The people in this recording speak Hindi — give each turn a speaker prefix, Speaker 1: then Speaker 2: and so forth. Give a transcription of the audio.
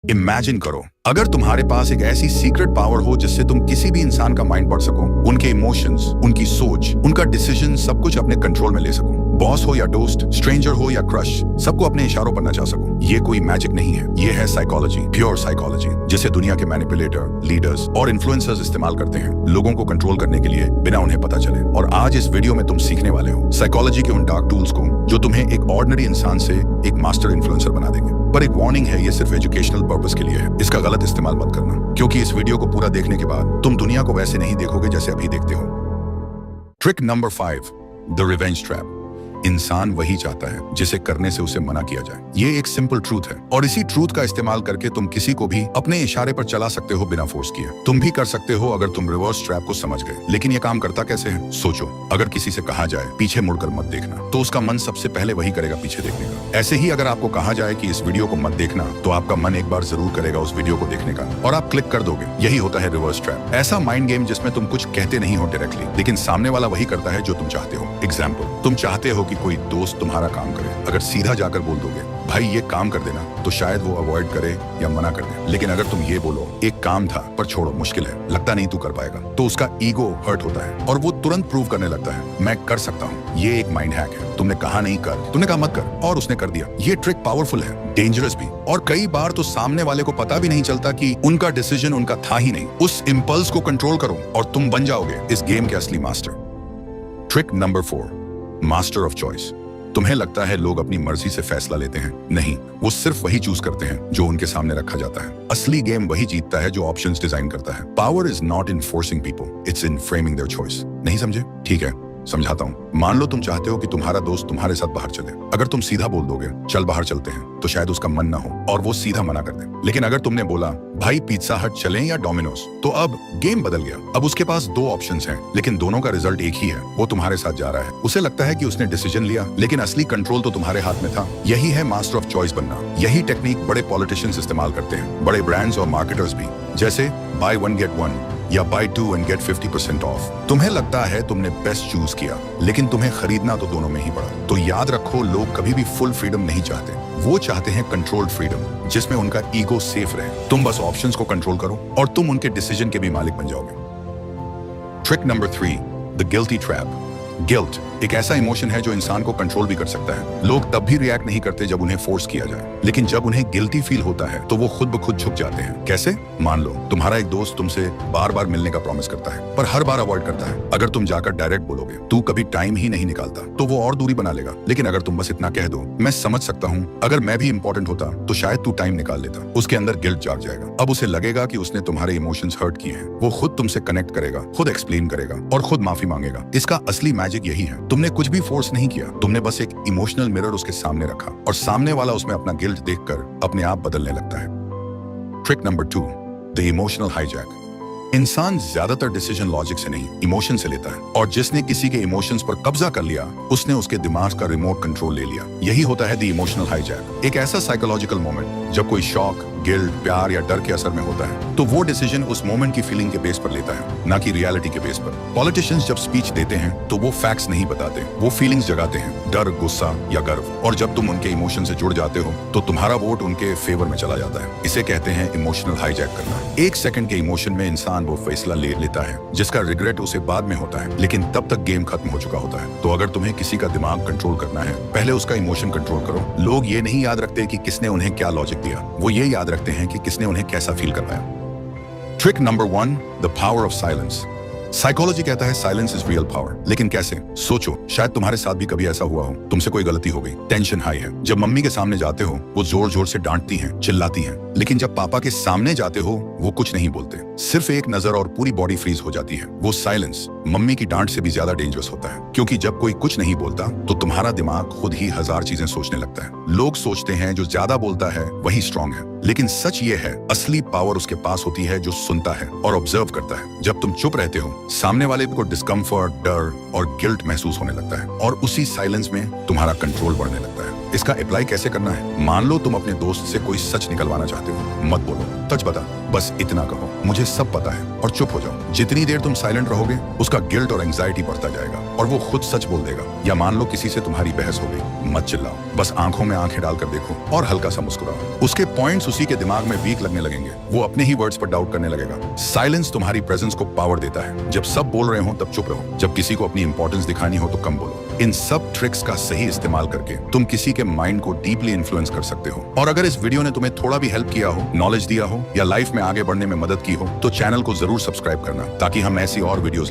Speaker 1: इमेजिन करो, अगर तुम्हारे पास एक ऐसी सीक्रेट पावर हो जिससे तुम किसी भी इंसान का माइंड पढ़ सको, उनके इमोशंस, उनकी सोच, उनका डिसीजन सब कुछ अपने कंट्रोल में ले सको। बॉस हो या दोस्त, स्ट्रेंजर हो या क्रश, सबको अपने इशारों पर नचा सको। ये कोई मैजिक नहीं है, ये है साइकोलॉजी, प्योर साइकोलॉजी, जिसे दुनिया के मैनिपुलेटर, लीडर्स और इन्फ्लुएंसर्स इस्तेमाल करते हैं लोगों को कंट्रोल करने के लिए बिना उन्हें पता चले। और आज इस वीडियो में तुम सीखने वाले हो साइकोलॉजी के उन डार्क टूल्स को जो तुम्हें एक ऑर्डिनरी इंसान से एक मास्टर इन्फ्लुएंसर बना देंगे। पर एक वार्निंग है, ये सिर्फ एजुकेशनल पर्पस के लिए है, इसका गलत इस्तेमाल मत करना, क्योंकि इस वीडियो को पूरा देखने के बाद तुम दुनिया को वैसे नहीं देखोगे जैसे अभी देखते हो। Trick number 5, the revenge trap. इंसान वही चाहता है जिसे करने से उसे मना किया जाए। ये एक सिंपल ट्रूथ है और इसी ट्रूथ का इस्तेमाल करके तुम किसी को भी अपने इशारे पर चला सकते हो बिना फोर्स किए। तुम भी कर सकते हो अगर तुम रिवर्स ट्रैप को समझ गए। लेकिन ये काम करता कैसे है? सोचो, अगर किसी से कहा जाए पीछे मुड़कर मत देखना, तो उसका मन सबसे पहले वही करेगा, पीछे देखने का। ऐसे ही अगर आपको कहा जाए कि इस वीडियो को मत देखना, तो आपका मन एक बार जरूर करेगा उस वीडियो को देखने का और आप क्लिक कर दोगे। यही होता है रिवर्स ट्रैप, ऐसा माइंड गेम जिसमें तुम कुछ कहते नहीं हो डायरेक्टली, लेकिन सामने वाला वही करता है जो तुम चाहते हो। एग्जाम्पल, तुम चाहते हो कि कोई दोस्त तुम्हारा काम करे। अगर सीधा जाकर बोल दोगे भाई ये काम कर देना, तो शायद वो अवॉइड करे या मना कर दे। लेकिन अगर तुम ये बोलो एक काम था पर छोड़ो, मुश्किल है, लगता नहीं तू कर पाएगा, तो उसका ईगो हर्ट होता है और वो तुरंत प्रूव करने लगता है मैं कर सकता हूँ। ये एक माइंड हैक है। तुमने कहा नहीं कर, तुमने कहा मत कर और उसने कर दिया। ये ट्रिक पावरफुल है, डेंजरस भी, और कई बार तो सामने वाले को पता भी नहीं चलता कि उनका डिसीजन उनका था ही नहीं। उस इंपल्स को कंट्रोल करो और तुम बन जाओगे इस गेम के असली master. Trick number 4, master of choice. तुम्हें लगता है लोग अपनी मर्जी से फैसला लेते हैं? नहीं, वो सिर्फ वही चूज करते हैं जो उनके सामने रखा जाता है। असली गेम वही जीतता है जो ऑप्शंस डिजाइन करता है। Power is not in forcing people, it's in framing their choice. नहीं समझे? ठीक है, समझाता हूँ। मान लो तुम चाहते हो कि तुम्हारा दोस्त तुम्हारे साथ बाहर चले। अगर तुम सीधा बोल दोगे चल बाहर चलते हैं, तो शायद उसका मन ना हो और वो सीधा मना कर दे। लेकिन अगर तुमने बोला भाई पिज्जा हट चलें या डोमिनोज, तो अब गेम बदल गया। अब उसके पास 2 ऑप्शंस हैं, लेकिन दोनों का रिजल्ट एक ही है। वो तुम्हारे साथ जा रहा है। उसे लगता है कि उसने डिसीजन लिया, लेकिन असली कंट्रोल तो तुम्हारे हाथ में था। यही है मास्टर ऑफ चॉइस बनना। यही टेक्निक बड़े पॉलिटिशियंस इस्तेमाल करते हैं, बड़े ब्रांड्स और मार्केटर्स भी, जैसे बाय 1 गेट 1 या बाय 2 एंड गेट 50% ऑफ। तुम्हें लगता है तुमने बेस्ट चूज किया, लेकिन तुम्हें खरीदना तो दोनों में ही पड़ा। तो याद रखो, लोग कभी भी फुल फ्रीडम नहीं चाहते, वो चाहते हैं कंट्रोल्ड फ्रीडम, जिसमें उनका ईगो सेफ रहे। तुम बस ऑप्शंस को कंट्रोल करो और तुम उनके डिसीजन के भी मालिक बन जाओगे। Trick number 3, the guilty trap. Guilt एक ऐसा इमोशन है जो इंसान को कंट्रोल भी कर सकता है। लोग तब भी रिएक्ट नहीं करते जब उन्हें फोर्स किया जाए, लेकिन जब उन्हें गिल्टी फील होता है तो वो खुद ब खुद झुक जाते हैं। कैसे? मान लो तुम्हारा एक दोस्त तुमसे बार बार मिलने का प्रॉमिस करता है, पर हर बार अवॉइड करता है। अगर तुम जाकर डायरेक्ट बोलोगे तू कभी टाइम ही नहीं निकालता, तो वो और दूरी बना लेगा। लेकिन अगर तुम बस इतना कह दो मैं समझ सकता हूँ, अगर मैं भी इंपॉर्टेंट होता तो शायद तू टाइम निकाल लेता, उसके अंदर गिल्ट जाग जाएगा। अब उसे लगेगा कि उसने तुम्हारे इमोशंस हर्ट किए हैं। वो खुद तुमसे कनेक्ट करेगा, खुद एक्सप्लेन करेगा और खुद माफी मांगेगा। इसका असली मैजिक यही है, तुमने कुछ भी फोर्स नहीं किया, तुमने बस एक इमोशनल मिरर उसके सामने रखा और सामने वाला उसमें अपना गिल्ट देखकर अपने आप बदलने लगता है। Trick number 2, the emotional hijack. इंसान ज्यादातर डिसीजन लॉजिक से नहीं, इमोशन से लेता है, और जिसने किसी के इमोशंस पर कब्जा कर लिया, उसने उसके दिमाग का रिमोट कंट्रोल ले लिया। यही होता है द इमोशनल हाईजैक। एक ऐसा साइकोलॉजिकल मोमेंट जब कोई शॉक, गिल्ट, प्यार या डर के असर में होता है, तो वो डिसीजन उस मोमेंट की फीलिंग के बेस पर लेता है, ना कि रियलिटी के बेस पर। पॉलिटिशियंस जब स्पीच देते हैं तो वो फैक्ट्स नहीं बताते, वो फीलिंग्स जगाते हैं, डर, गुस्सा या गर्व। और जब तुम उनके इमोशन से जुड़ जाते हो तो तुम्हारा वोट उनके फेवर में चला जाता है। इसे कहते हैं इमोशनल हाईजैक करना। 1 सेकंड के इमोशन में इंसान वो फैसला ले लेता है जिसका रिग्रेट उसे बाद में होता है, लेकिन तब तक गेम खत्म हो चुका होता है। तो अगर तुम्हें किसी का दिमाग कंट्रोल करना है, पहले उसका इमोशन कंट्रोल करो। लोग ये नहीं याद रखते कि किसने उन्हें क्या लॉजिक दिया, वो ये याद रखते हैं कि किसने उन्हें कैसा फील करवाया। Trick number 1, the power of silence. Psychology कहता है साइलेंस इज रियल पावर, लेकिन कैसे? सोचो, शायद तुम्हारे साथ भी कभी ऐसा हुआ हो, तुमसे कोई गलती हो गई, टेंशन हाई है। जब मम्मी के सामने जाते हो वो जोर जोर से डांटती हैं, चिल्लाती हैं, लेकिन जब पापा के सामने जाते हो वो कुछ नहीं बोलते, सिर्फ एक नजर और पूरी बॉडी फ्रीज हो जाती है। वो साइलेंस मम्मी की डांट से भी ज्यादा डेंजरस होता है, क्योंकि जब कोई कुछ नहीं बोलता तो तुम्हारा दिमाग खुद ही 1000 चीजें सोचने लगता है। लोग सोचते हैं जो ज्यादा बोलता है वही स्ट्रांग है, लेकिन सच ये है असली पावर उसके पास होती है जो सुनता है और ऑब्जर्व करता है। जब तुम चुप रहते हो, सामने वाले को डिस्कम्फर्ट, डर और गिल्ट महसूस होने लगता है, और उसी साइलेंस में तुम्हारा कंट्रोल बढ़ने लगता है। इसका अप्लाई कैसे करना है? मान लो तुम अपने दोस्त से कोई सच निकलवाना चाहते हो, मत बोलो सच बता, बस इतना कहो मुझे सब पता है, और चुप हो जाओ। जितनी देर तुम साइलेंट रहोगे उसका गिल्ट और एंजाइटी बढ़ता जाएगा और वो खुद सच बोल देगा। या मान लो किसी से तुम्हारी बहस हो गई, मत चिल्लाओ, बस आंखों में आंखें डालकर देखो और हल्का सा मुस्कुराओ। उसके पॉइंट्स उसी के दिमाग में वीक लगने लगेंगे, वो अपने ही वर्ड्स पर डाउट करने लगेगा। साइलेंस तुम्हारी प्रेजेंस को पावर देता है। जब सब बोल रहे हो तब चुप रहो, जब किसी को अपनी इंपॉर्टेंस दिखानी हो तो कम बोलो। इन सब ट्रिक्स का सही इस्तेमाल करके तुम किसी के माइंड को डीपली इन्फ्लुएंस कर सकते हो। और अगर इस वीडियो ने तुम्हें थोड़ा भी हेल्प किया हो, नॉलेज दिया हो या लाइफ में आगे बढ़ने में मदद की हो तो चैनल को जरूर सब्सक्राइब करना, ताकि हम ऐसी और वीडियोस